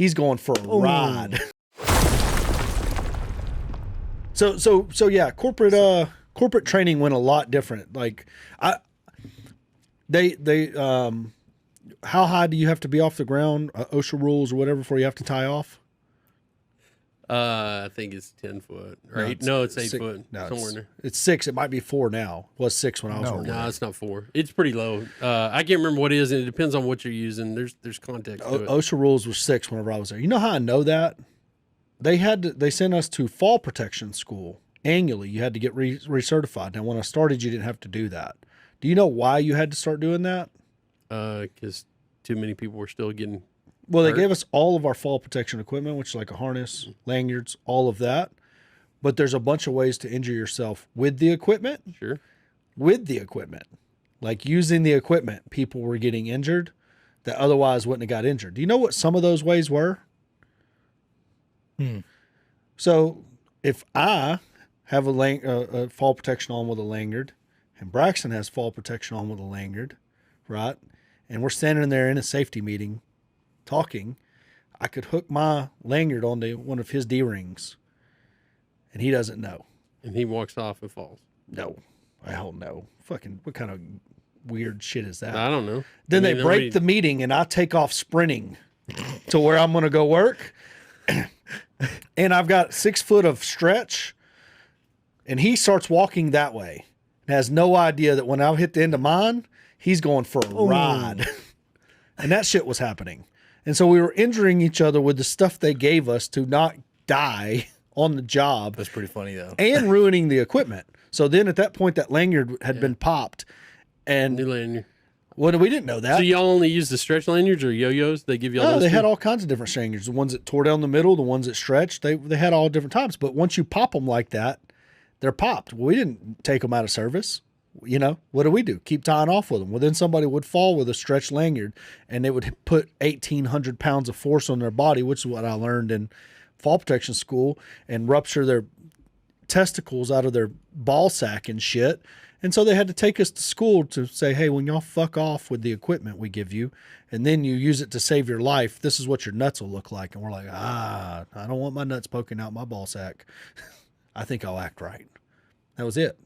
he's going for a ride. So yeah, corporate training went a lot different. Like how high do you have to be off the ground, OSHA rules or whatever, before you have to tie off? I think it's 10 foot, right? No, it's 8 foot. No, somewhere in there. It's 6. It might be 4 now. It was 6 when I was working. No, it's not 4. It's pretty low. I can't remember what it is, and it depends on what you're using. There's context to it. OSHA rules were 6 whenever I was there. You know how I know that? They sent us to fall protection school annually. You had to get recertified. Now, when I started, you didn't have to do that. Do you know why you had to start doing that? Because too many people were still getting Well, hurt. they gave us all of our fall protection equipment, which is like a harness, lanyards, all of that. But there's a bunch of ways to injure yourself with the equipment. Sure. With the equipment. Like using the equipment, people were getting injured that otherwise wouldn't have got injured. Do you know what some of those ways were? So if I have a fall protection on with a lanyard, and Braxton has fall protection on with a lanyard, right? And we're standing there in a safety meeting talking, I could hook my lanyard onto one of his D-rings, and he doesn't know. And he walks off and falls. No. Hell no. Fucking, what kind of weird shit is that? I don't know. Then they break the meeting, and I take off sprinting to where I'm going to go work. And I've got 6 foot of stretch, and he starts walking that way and has no idea that when I hit the end of mine, he's going for a ride. And that shit was happening. And so we were injuring each other with the stuff they gave us to not die on the job. That's pretty funny, though. And ruining the equipment. So then at that point, that lanyard had been popped. And New lanyard. well, we didn't know that. So y'all only use the stretch lanyards or yo-yos? They give y'all No, those they too? had all kinds of different lanyards. The ones that tore down the middle, the ones that stretched, they had all different types. But once you pop them like that, they're popped. We didn't take them out of service. You know, what do? Keep tying off with them. Well, then somebody would fall with a stretched lanyard, and they would put 1,800 pounds of force on their body, which is what I learned in fall protection school, and rupture their testicles out of their ball sack and shit. And so they had to take us to school to say, hey, when y'all fuck off with the equipment we give you, and then you use it to save your life, this is what your nuts will look like. And we're like, I don't want my nuts poking out my ball sack. I think I'll act right. That was it.